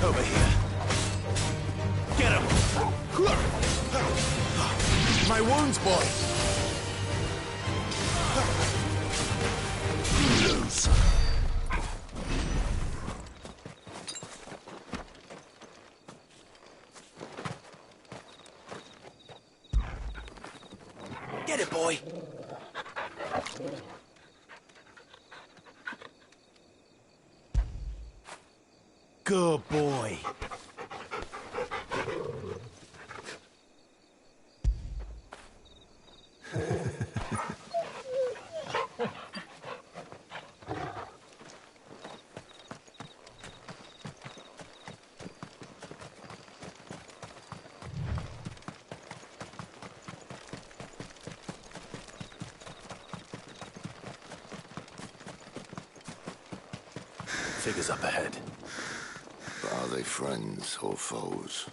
Over here. Get him! My wounds, boy! Lose! Get it, boy! Good boy. Figures up ahead. But are they friends or foes?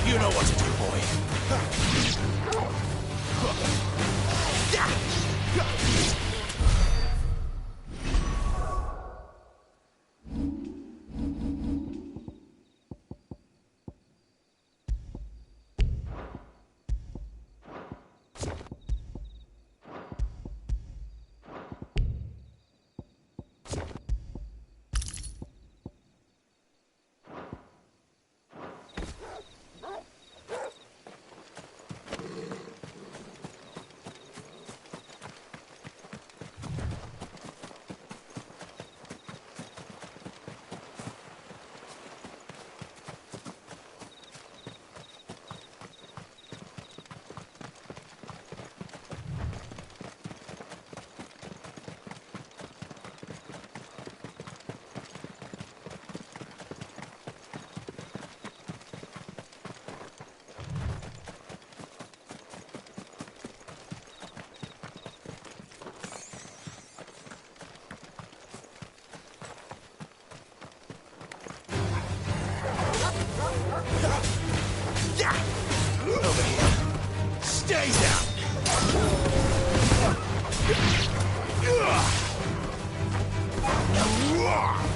You know what to do, boy. Over here. Stay down.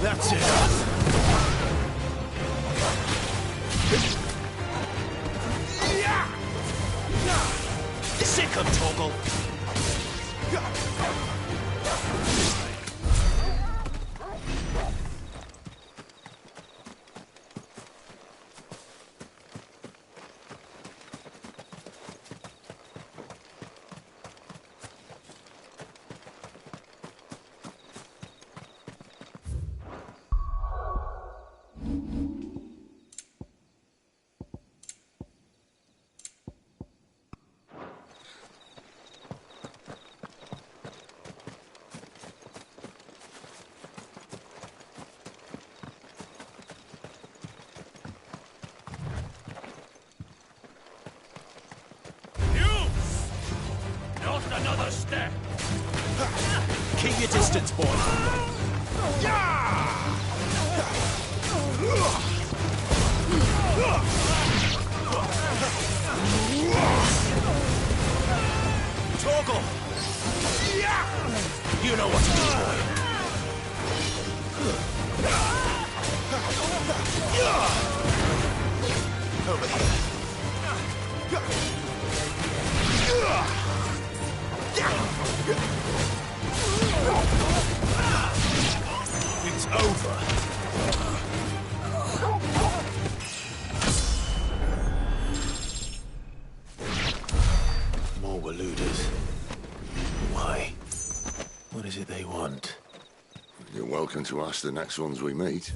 That's it. Sick of Toggle. Another step. Keep your distance, boy. Toggle. You know what to do, boy. Over here. It's over. More Waluders. Why? What is it they want? You're welcome to ask the next ones we meet.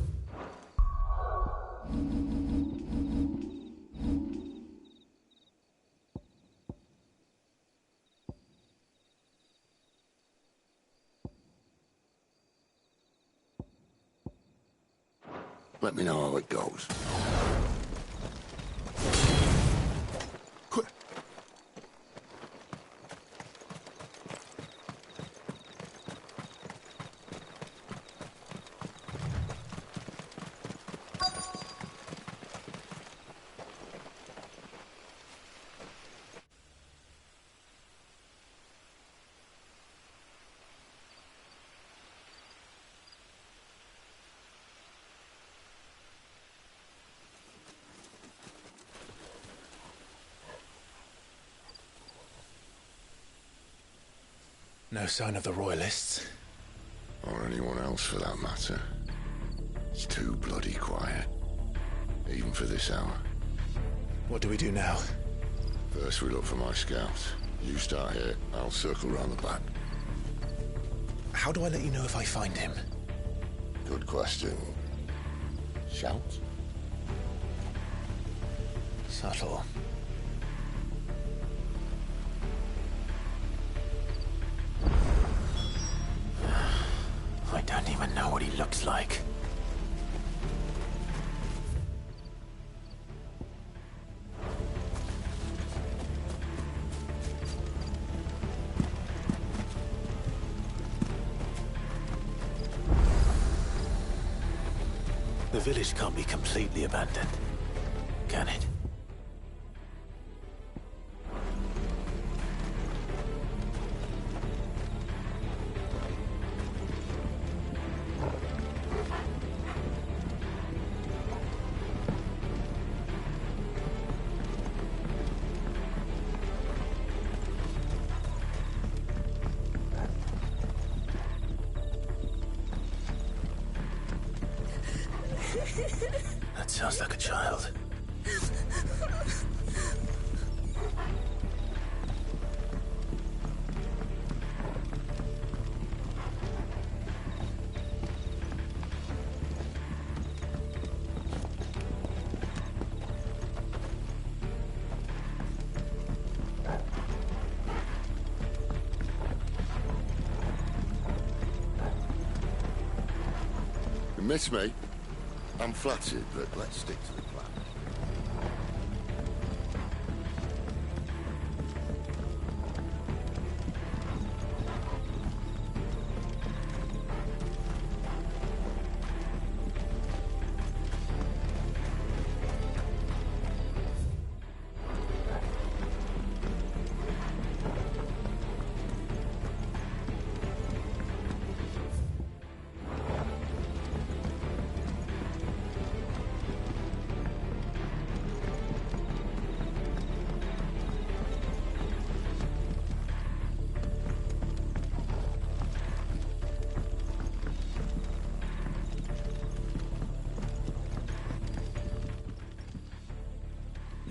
Let me know how it goes. No sign of the Royalists. Or anyone else for that matter. It's too bloody quiet. Even for this hour. What do we do now? First we look for my scouts. You start here, I'll circle round the back. How do I let you know if I find him? Good question. Shout? Subtle. I don't even know what he looks like. The village can't be completely abandoned, can it? That sounds like a child. You miss me? I'm flattered, but let's stick to the plan.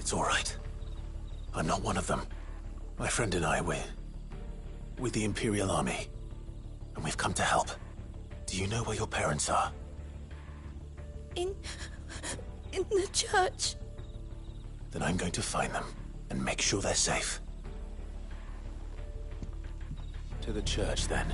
It's all right. I'm not one of them. My friend and I, we're with the Imperial Army. And we've come to help. Do you know where your parents are? In the church. Then I'm going to find them and make sure they're safe. To the church, then.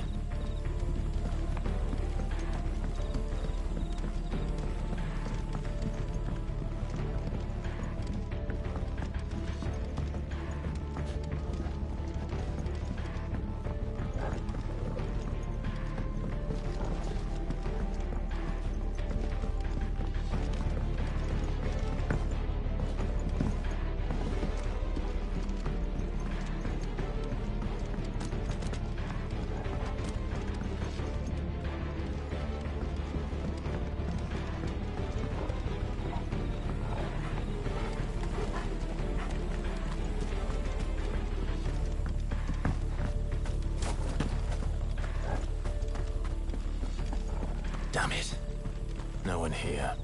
Damn it. No one here.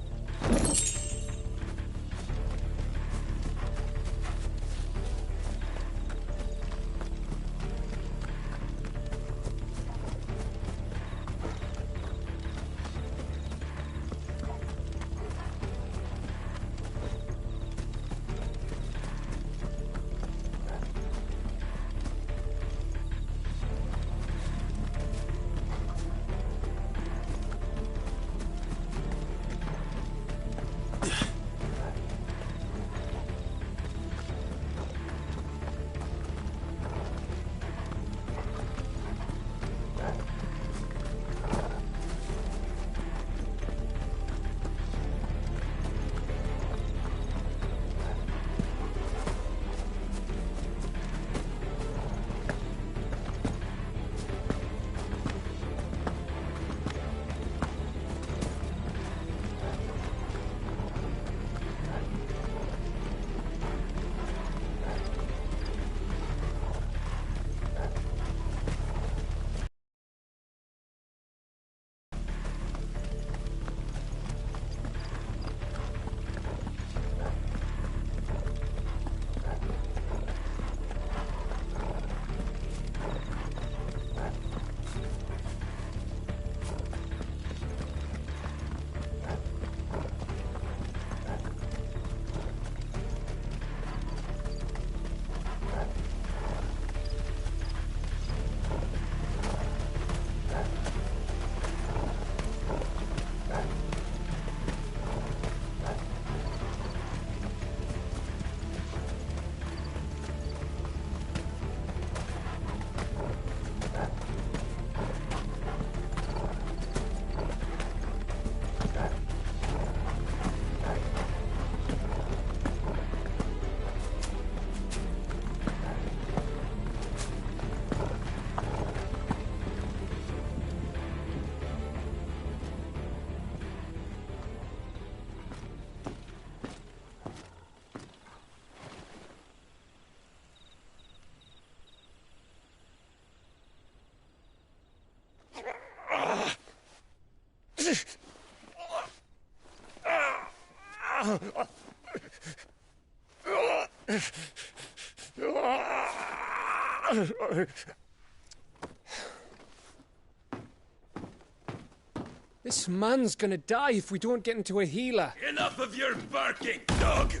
This man's gonna die if we don't get into a healer. Enough of your barking, dog!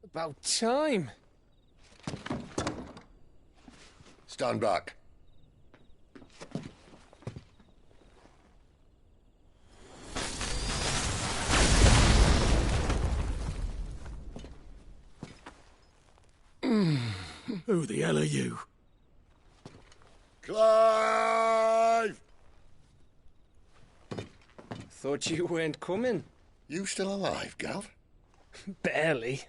About time. Stand back. Who the hell are you? Clive! Thought you weren't coming. You still alive, Gav? Barely.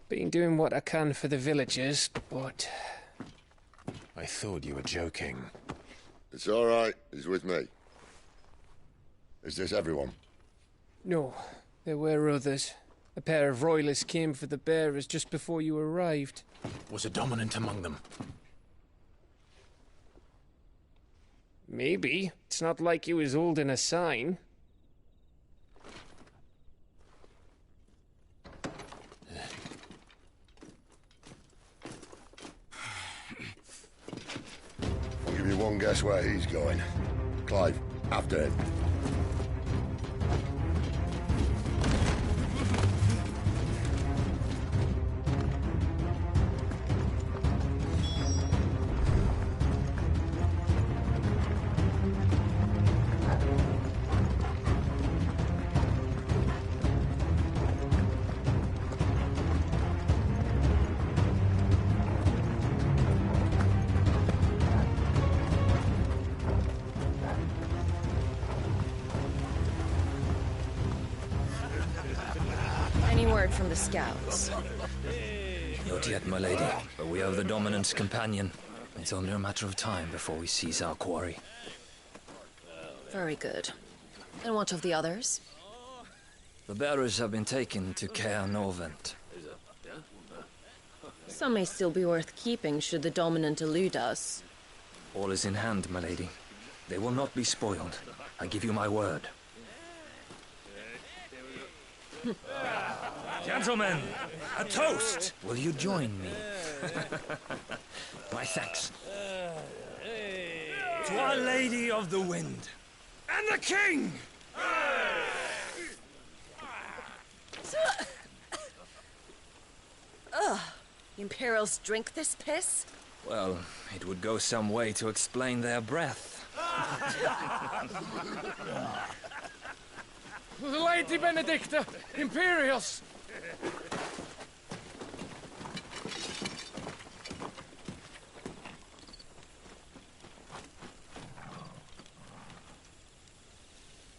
Been doing what I can for the villagers, but... I thought you were joking. It's all right. He's with me. Is this everyone? No, there were others. A pair of royalists came for the bearers just before you arrived. Was a dominant among them? Maybe. It's not like he was holding a sign. I'll give you one guess where he's going. Clive, after him. Any word from the scouts? Not yet, my lady, but we have the dominant's companion. It's only a matter of time before we seize our quarry. Very good. And what of the others? The bearers have been taken to Caer Novent. Some may still be worth keeping should the dominant elude us. All is in hand, my lady. They will not be spoiled. I give you my word. Gentlemen, a toast! Will you join me? My thanks. To Our Lady of the Wind. And the King! Ugh. The Imperials drink this piss? Well, it would go some way to explain their breath. Lady Benedicta! Imperials!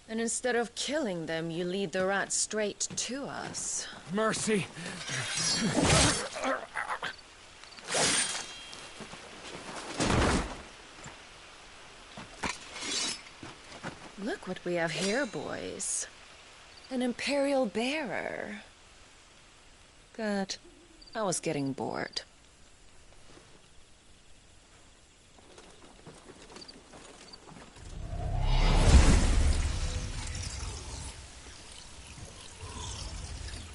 And instead of killing them, you lead the rats straight to us. Mercy! Look what we have here, boys. An Imperial bearer. Good. I was getting bored.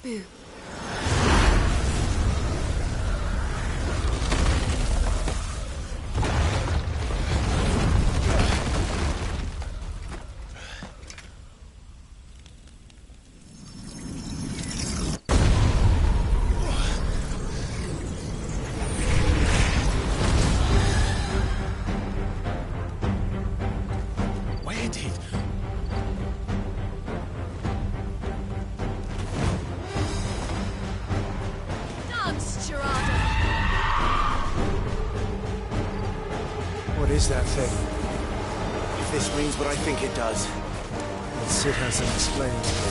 Boo. What is that thing? If this means what I think it does, then Sid has some explaining to do.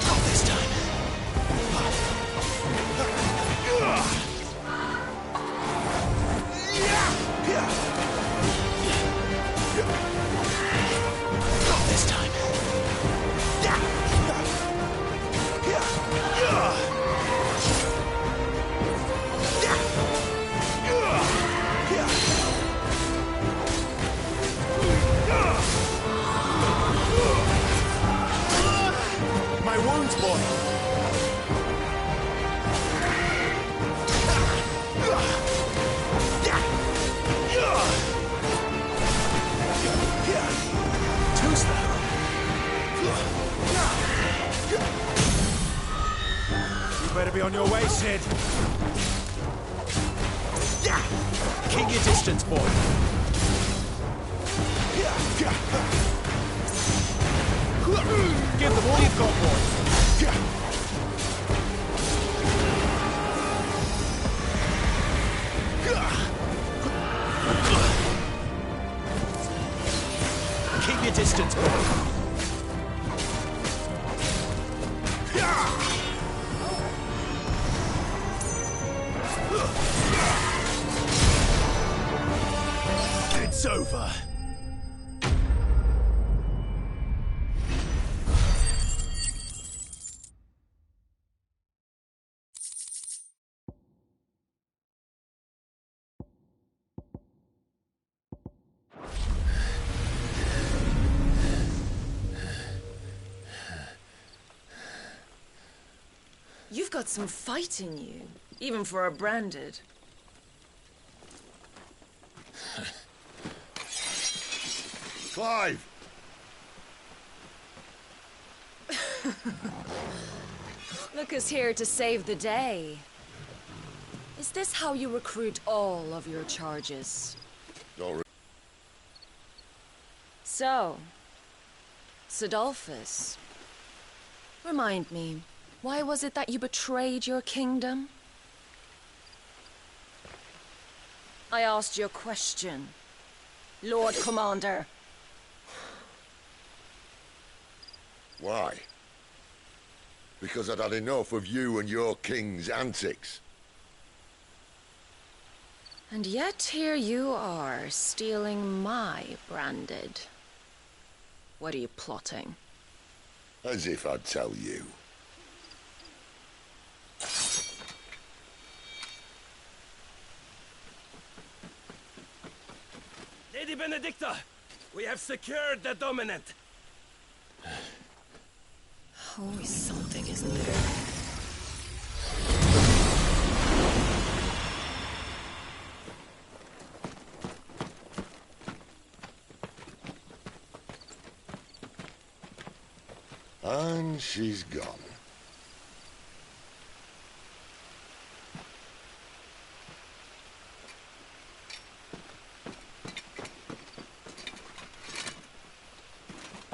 Not this time. Not this time. on your way, Sid. Keep your distance, boy. Give them all you've got, boy. Keep your distance, boy. It's over. You've got some fight in you, even for a branded. Clive! Look who's here to save the day. Is this how you recruit all of your charges? So, Sidolphus, remind me, why was it that you betrayed your kingdom? I asked you a question, Lord Commander. Why? Because I'd had enough of you and your king's antics. And yet here you are, stealing my branded. What are you plotting? As if I'd tell you. Lady Benedicta, we have secured the dominant. Always something, isn't there? And she's gone.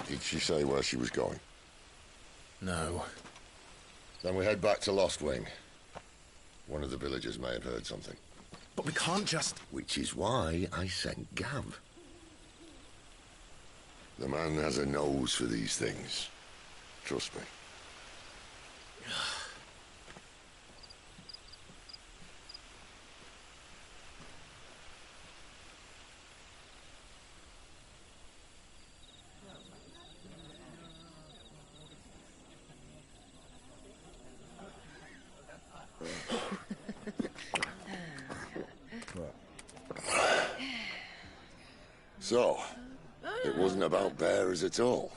Did she say where she was going? No. Then we head back to Lost Wing. One of the villagers may have heard something. But we can't just... Which is why I sent Gav. The man has a nose for these things. Trust me. So, it wasn't about bearers at all.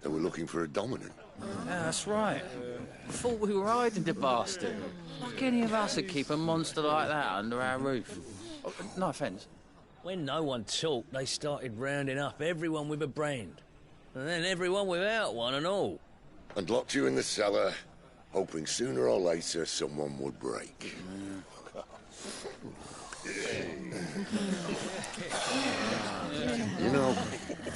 They were looking for a dominant. Yeah, that's right. Thought we were hiding the bastard. Like any of us would keep a monster like that under our roof. Oh, no offence. When no one talked, they started rounding up everyone with a brand. And then everyone without one and all. And locked you in the cellar, hoping sooner or later someone would break. You know,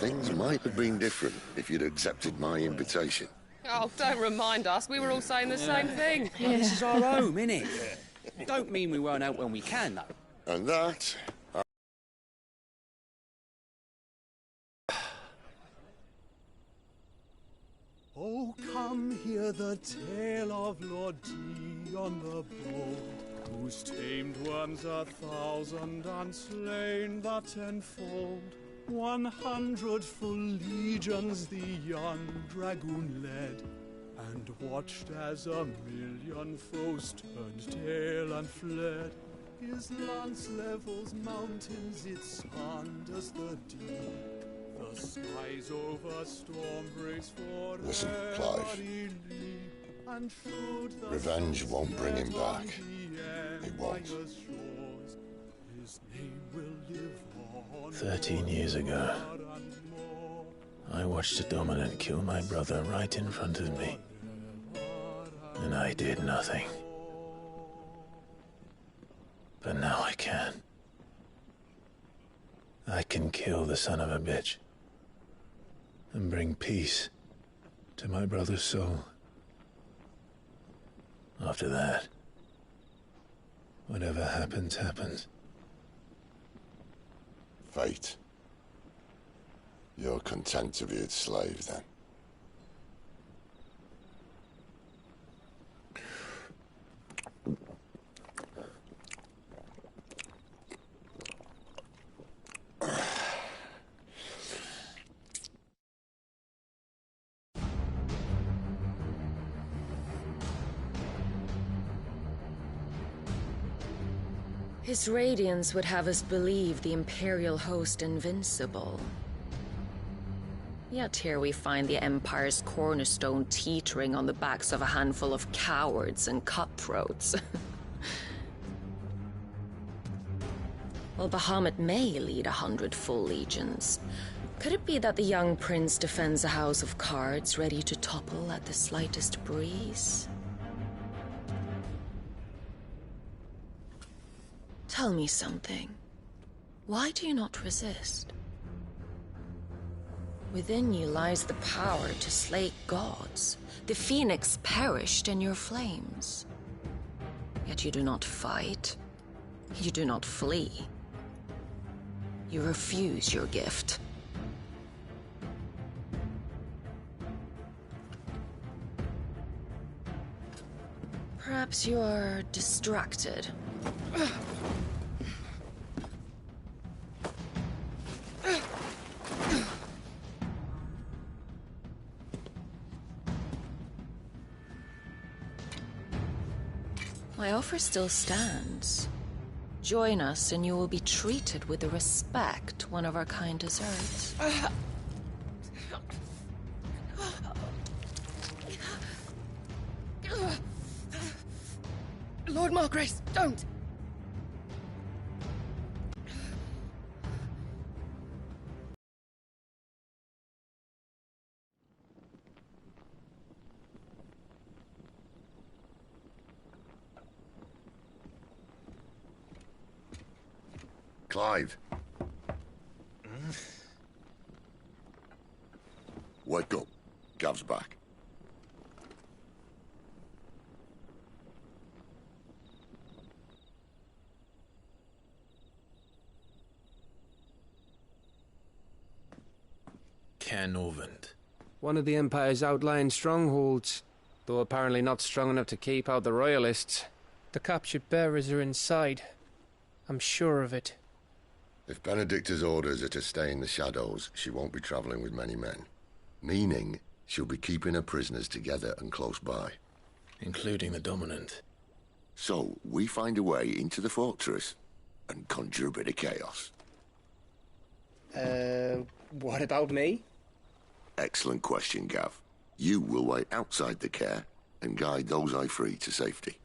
things might have been different if you'd accepted my invitation. Oh, don't remind us. We were all saying the same thing. This is our home, innit? Don't mean we won't out when we can, though. And that... Oh, come hear the tale of Lord Dion the Bold, whose tamed worms 1,000 and slain the tenfold. 100 full legions the young dragoon led, and watched as 1,000,000 foes turned tail and fled. His lance levels mountains, it sanders the deep. The skies over storm breaks for Listen, Clive. Revenge won't bring him back. It won't. 13 years ago, I watched a dominant kill my brother right in front of me. And I did nothing. But now I can. I can kill the son of a bitch and bring peace to my brother's soul. After that, whatever happens, happens. Fate. You're content to be its slave, then? His radiance would have us believe the Imperial host invincible. Yet here we find the Empire's cornerstone teetering on the backs of a handful of cowards and cutthroats. Well, Bahamut may lead 100 full legions. Could it be that the young prince defends a house of cards ready to topple at the slightest breeze? Tell me something. Why do you not resist? Within you lies the power to slay gods. The phoenix perished in your flames. Yet you do not fight. You do not flee. You refuse your gift. Perhaps you're distracted. My offer still stands. Join us and you will be treated with the respect one of our kind deserves. Lord Margrace, don't! Clive. Wake up. Gav's back. Caernarvon. One of the Empire's outlying strongholds, though apparently not strong enough to keep out the Royalists. The captured bearers are inside. I'm sure of it. If Benedicta's orders are to stay in the shadows, she won't be travelling with many men. Meaning, she'll be keeping her prisoners together and close by. Including the Dominant. So, we find a way into the fortress and conjure a bit of chaos. What about me? Excellent question, Gav. You will wait outside the care and guide those I free to safety.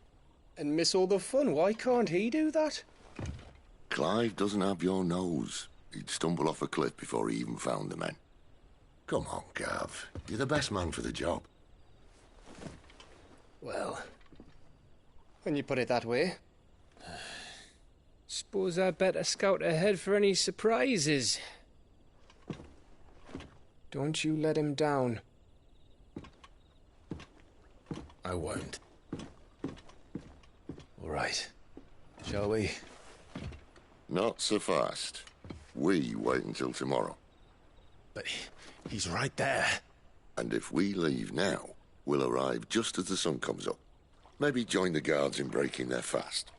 And miss all the fun. Why can't he do that? Clive doesn't have your nose. He'd stumble off a cliff before he even found the men. Come on, Gav. You're the best man for the job. Well, when you put it that way. Suppose I'd better scout ahead for any surprises. Don't you let him down. I won't. All right. Shall we? Not so fast. We wait until tomorrow. But he's right there. And if we leave now, we'll arrive just as the sun comes up. Maybe join the guards in breaking their fast.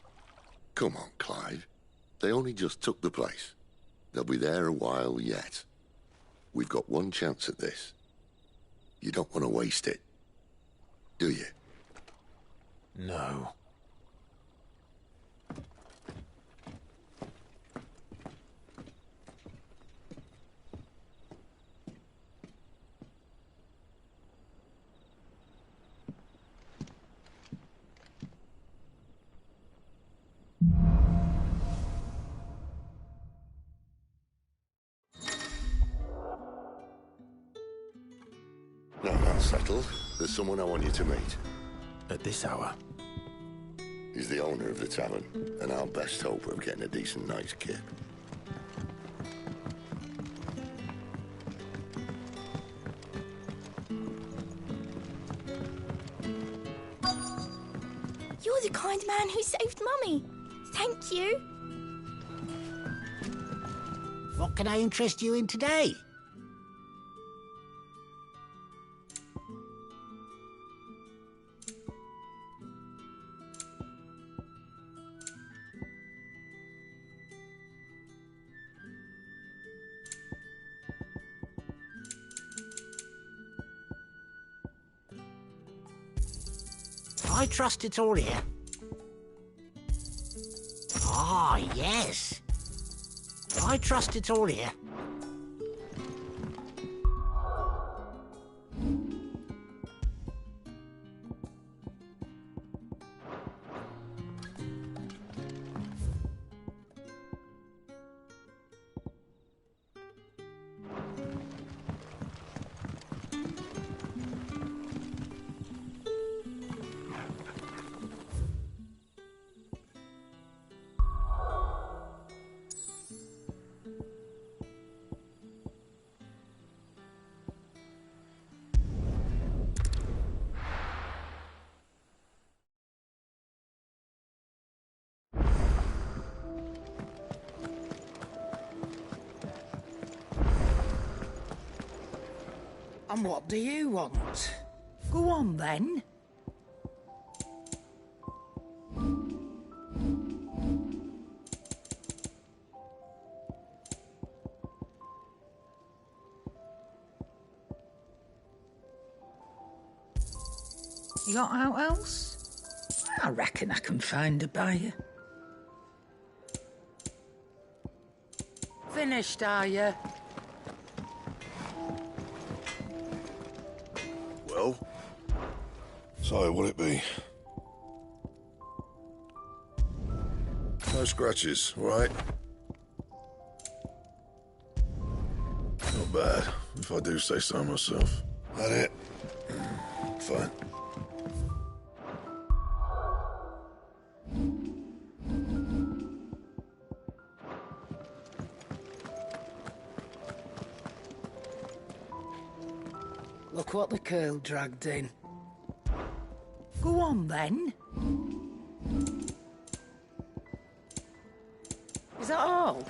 Come on, Clive. They only just took the place. They'll be there a while yet. We've got one chance at this. You don't want to waste it, do you? No. Now that's settled. There's someone I want you to meet. At this hour? He's the owner of the tavern, and our best hope of getting a decent night's kip. You're the kind man who saved Mummy. Thank you. What can I interest you in today? I trust it's all here. Ah, yes. I trust it's all here. And what do you want? Go on, then. You got out else? I reckon I can find a buyer. Finished, are you? Well? So, what'll it be? No scratches, all right? Not bad, if I do say so myself. That it? Fine. Look what the curl dragged in. Go on, then. Is that all?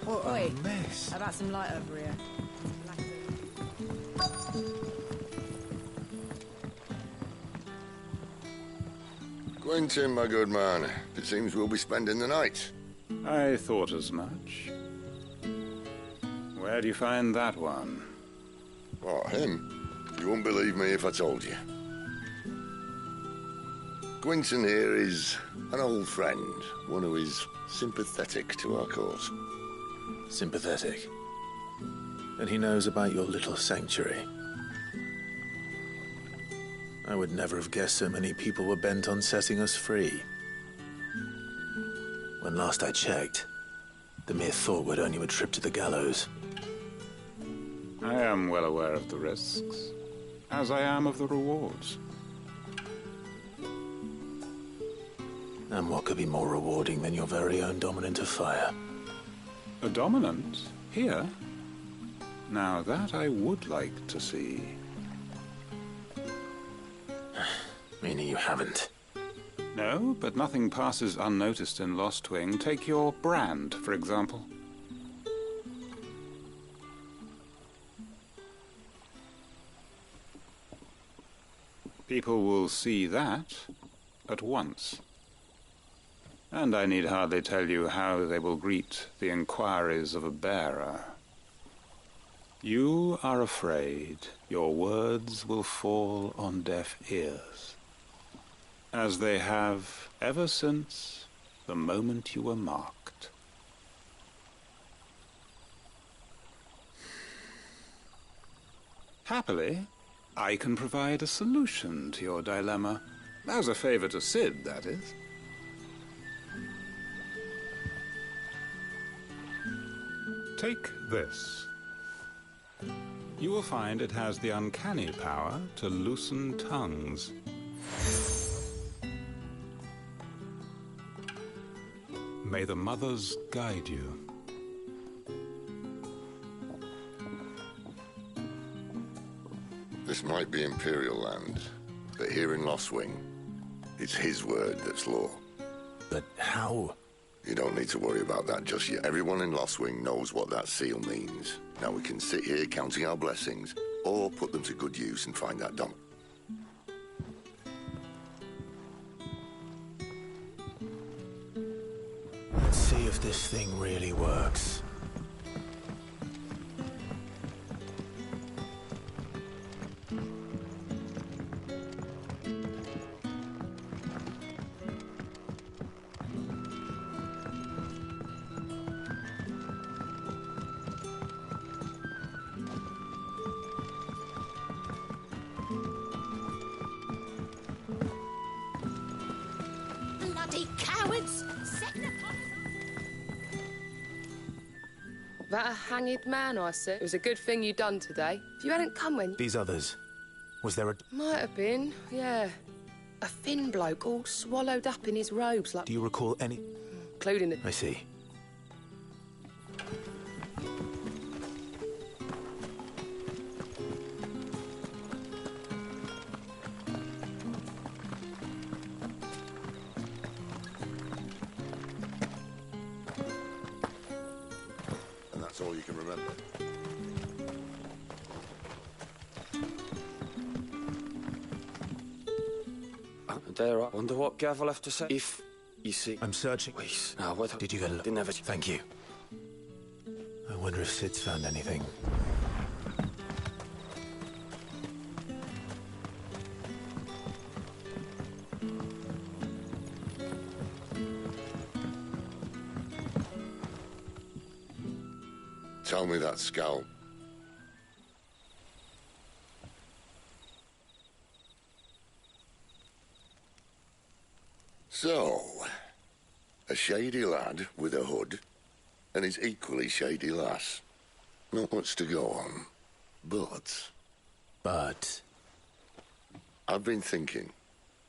What a mess. How about some light over here? Quentin, my good man. It seems we'll be spending the night. I thought as much. Where do you find that one? Oh, him? You wouldn't believe me if I told you. Quentin here is an old friend, one who is sympathetic to our cause. Sympathetic? And he knows about your little sanctuary. I would never have guessed so many people were bent on setting us free. When last I checked, the mere thought would earn you a trip to the gallows. I am well aware of the risks, as I am of the rewards. And what could be more rewarding than your very own dominant of fire? A dominant? Here? Now that I would like to see. Meaning you haven't? No, but nothing passes unnoticed in Lost Wing. Take your brand, for example. People will see that at once. And I need hardly tell you how they will greet the inquiries of a bearer. You are afraid your words will fall on deaf ears, as they have ever since the moment you were marked. Happily, I can provide a solution to your dilemma. As a favor to Sid, that is. Take this. You will find it has the uncanny power to loosen tongues. May the mothers guide you. This might be Imperial land, but here in Lostwing, it's his word that's law. But how? You don't need to worry about that just yet. Everyone in Lostwing knows what that seal means. Now we can sit here counting our blessings, or put them to good use and find that dump. Let's see if this thing really works. Bloody cowards! That a hanged man, I said. It was a good thing you done today. If you hadn't come when... These others, was there a... Might have been, yeah. A thin bloke all swallowed up in his robes like... Do you recall any... Including the... I see. And that's all you can remember. There, I wonder what Gav will have to say. If you see... I'm searching. Wait, no, what? Did you get a look? Didn't have it. Thank you. I wonder if Sid's found anything. Tell me that scowl. So, a shady lad with a hood, and his equally shady lass. Not much to go on, but... But... I've been thinking,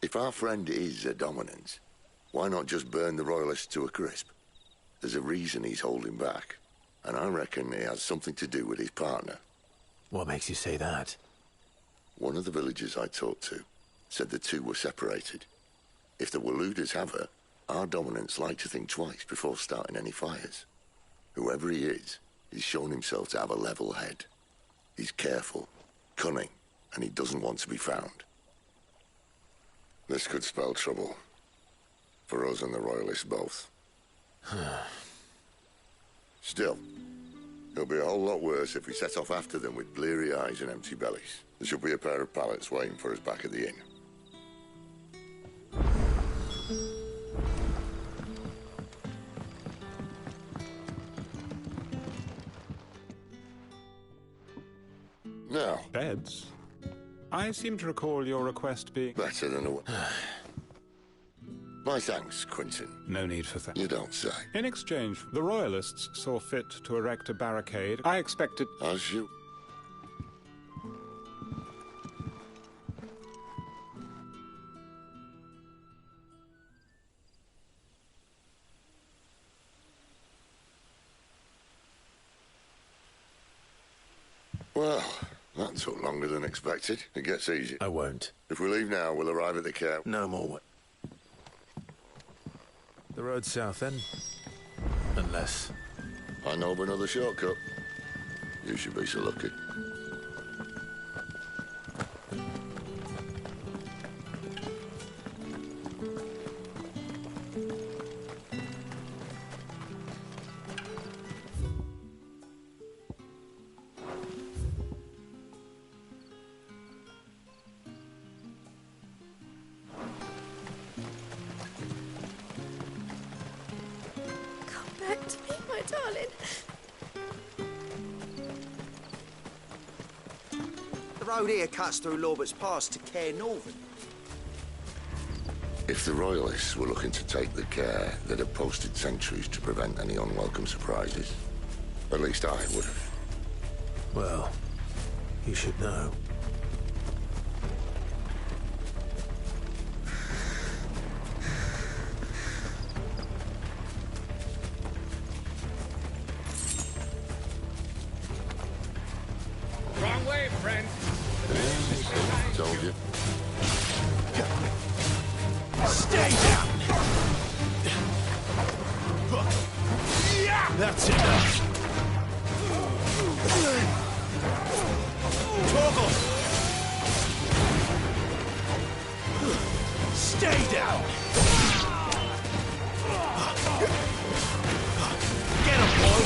if our friend is a dominant, why not just burn the Royalists to a crisp? There's a reason he's holding back, and I reckon it has something to do with his partner. What makes you say that? One of the villagers I talked to said the two were separated. If the Waluders have her, our dominants like to think twice before starting any fires. Whoever he is, he's shown himself to have a level head. He's careful, cunning, and he doesn't want to be found. This could spell trouble. For us and the Royalists both. Still, it'll be a whole lot worse if we set off after them with bleary eyes and empty bellies. There should be a pair of pallets waiting for us back at the inn. Now. Beds? I seem to recall your request being... Better than a... My thanks, Quinton. No need for that. You don't say. In exchange, the Royalists saw fit to erect a barricade. I expected... As you... Well, that took longer than expected. It gets easier. I won't. If we leave now, we'll arrive at the camp. No more. The road south, then? Unless... I know of another shortcut. You should be so lucky. back to me, my darling. The road here cuts through Lorbert's Pass to Care Northern. If the Royalists were looking to take the care, they'd have posted sentries to prevent any unwelcome surprises. At least I would have. Well, you should know. Wrong way, friend. Told you. Stay down! That's enough! Torgal! Stay down! Get him, boy!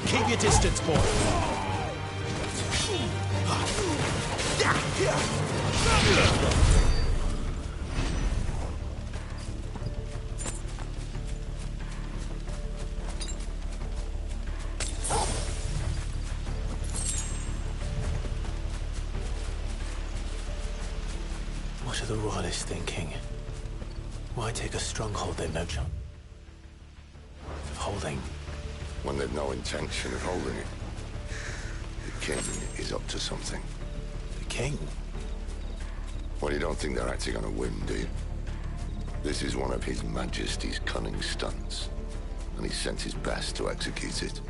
Keep your distance, boy! What are the Royalists thinking? Why take a stronghold they've no chance of holding? When they've no intention of holding it. The king is up to something. The king? Well, you don't think they're acting on a whim, do you? This is one of His Majesty's cunning stunts, and he sent his best to execute it.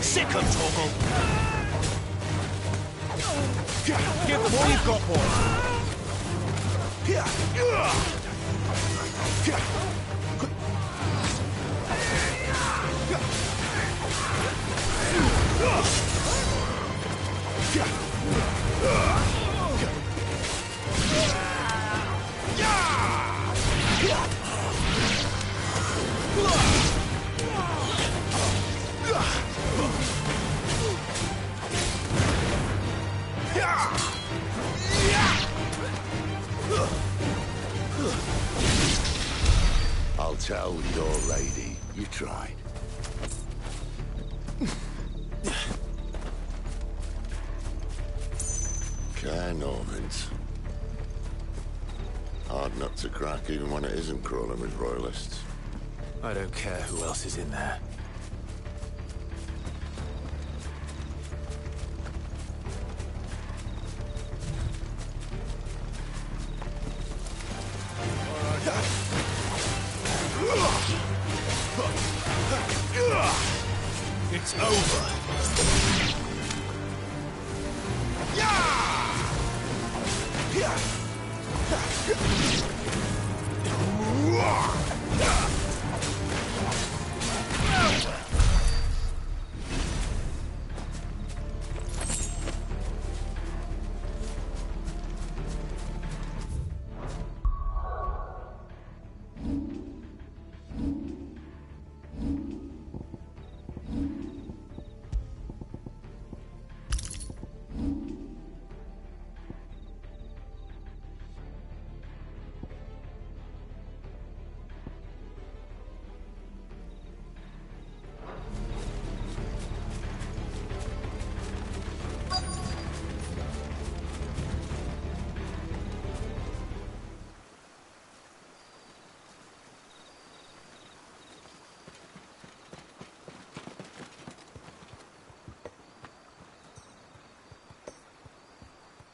Sick 'em, Torgal! Give them all you've got, boy! I'll tell your lady you tried. Care Normans. Hard nut to crack even when it isn't crawling with Royalists. I don't care who else is in there. It's over.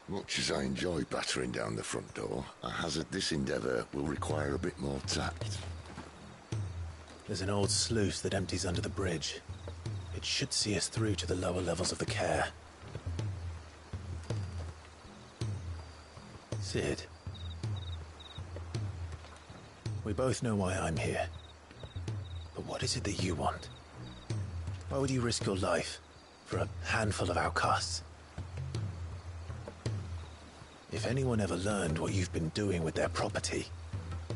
Much as I enjoy battering down the front door, I hazard this endeavour will require a bit more tact. There's an old sluice that empties under the bridge. It should see us through to the lower levels of the care. Sid. We both know why I'm here. But what is it that you want? Why would you risk your life for a handful of outcasts? If anyone ever learned what you've been doing with their property...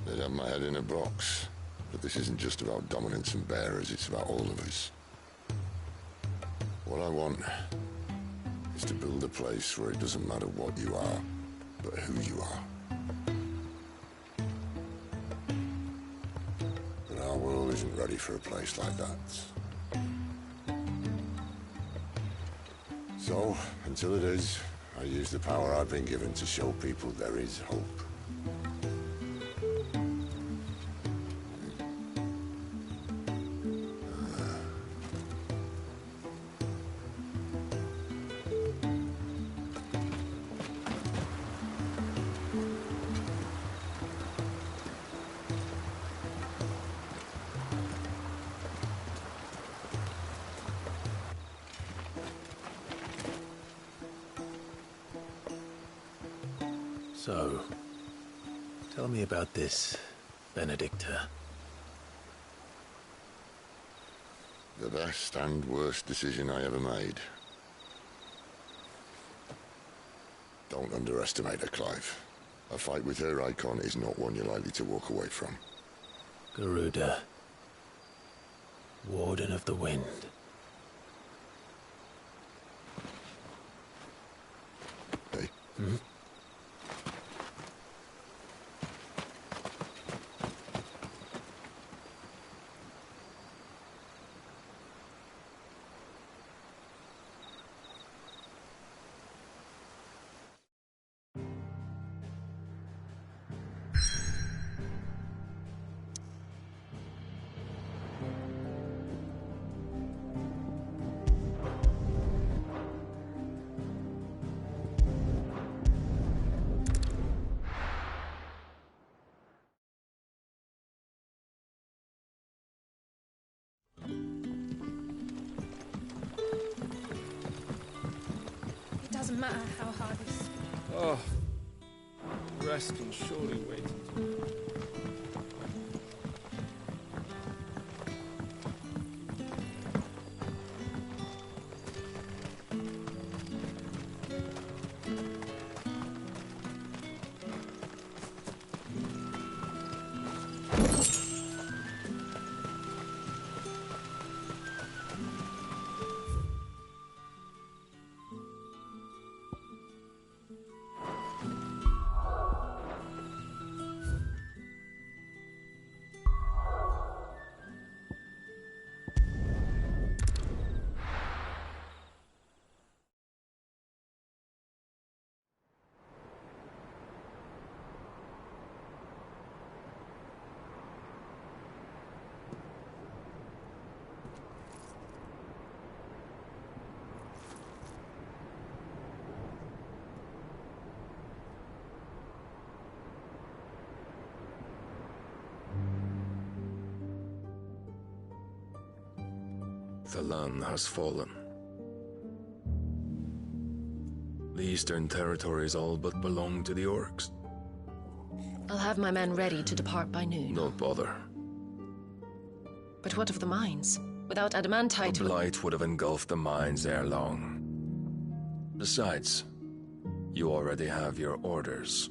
They'd have my head in a box. But this isn't just about dominance and bearers, it's about all of us. What I want is to build a place where it doesn't matter what you are, but who you are. But our world isn't ready for a place like that. So, until it is, I use the power I've been given to show people there is hope. So, tell me about this, Benedicta. The best and worst decision I ever made. Don't underestimate her, Clive. A fight with her icon is not one you're likely to walk away from. Garuda. Warden of the Wind. Hey? Hmm? It doesn't matter how hard this... Oh, rest can surely wait. The Lan has fallen. The Eastern Territories all but belong to the Orcs. I'll have my men ready to depart by noon. Don't bother. But what of the mines? Without adamantite... The Blight would have engulfed the mines ere long. Besides, you already have your orders.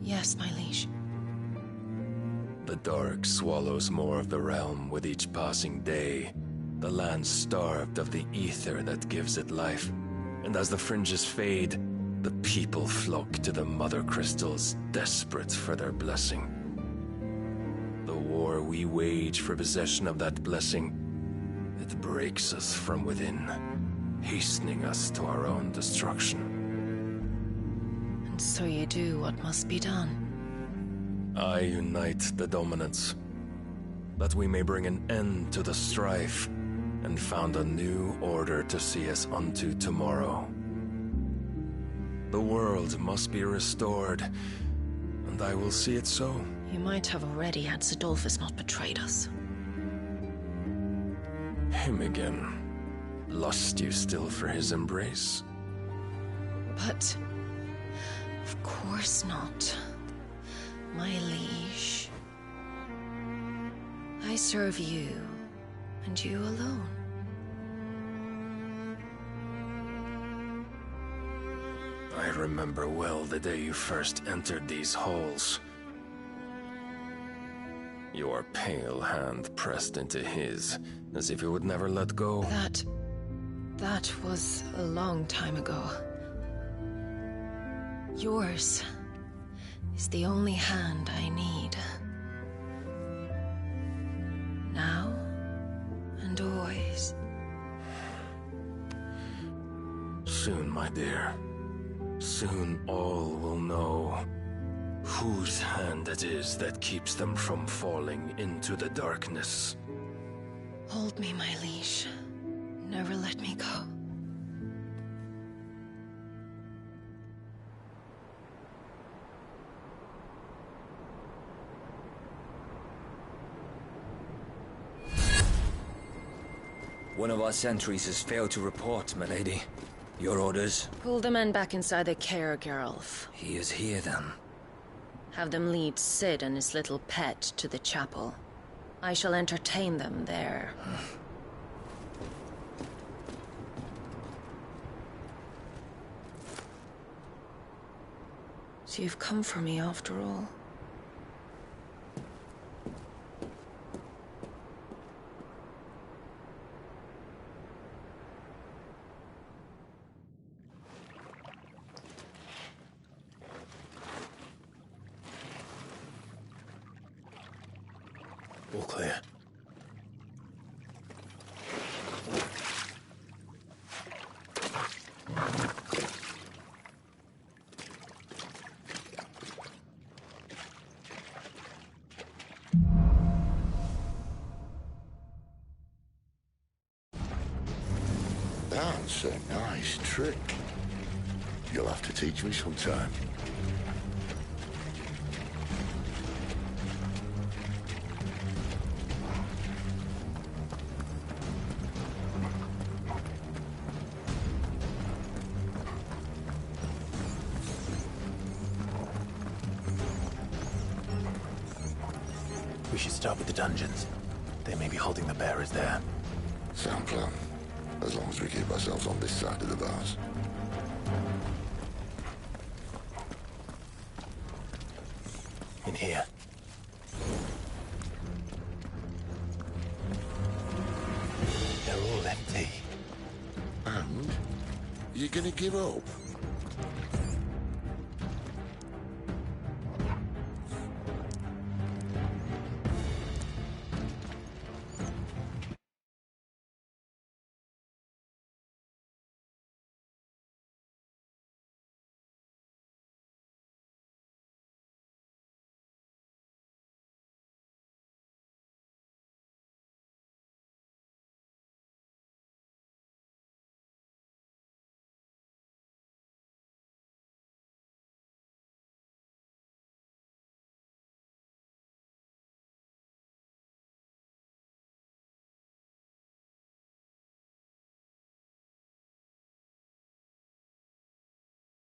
Yes, my liege. The dark swallows more of the realm with each passing day. The land starved of the ether that gives it life. And as the fringes fade, the people flock to the mother crystals, desperate for their blessing. The war we wage for possession of that blessing, it breaks us from within, hastening us to our own destruction. And so you do what must be done. I unite the dominants, that we may bring an end to the strife, and found a new order to see us unto tomorrow. The world must be restored, and I will see it so. You might have already had Sidolphus not betrayed us. him again. Lust you still for his embrace? But of course not, my liege. I serve you, and you alone. I remember well the day you first entered these halls. Your pale hand pressed into his, as if you would never let go. That was a long time ago. Yours is the only hand I need. Now and always. Soon, my dear. Soon all will know whose hand it is that keeps them from falling into the darkness. Hold me, my liege. Never let me go. One of our sentries has failed to report, milady. Your orders? Pull the men back inside the care, Geralf. He is here, then. Have them lead Sid and his little pet to the chapel. I shall entertain them there. So you've come for me after all. All clear. That's a nice trick. You'll have to teach me sometime. We should start with the dungeons. They may be holding the bearers there. Sound plan. As long as we keep ourselves on this side of the bars. In here. They're all empty. And? You're gonna give up?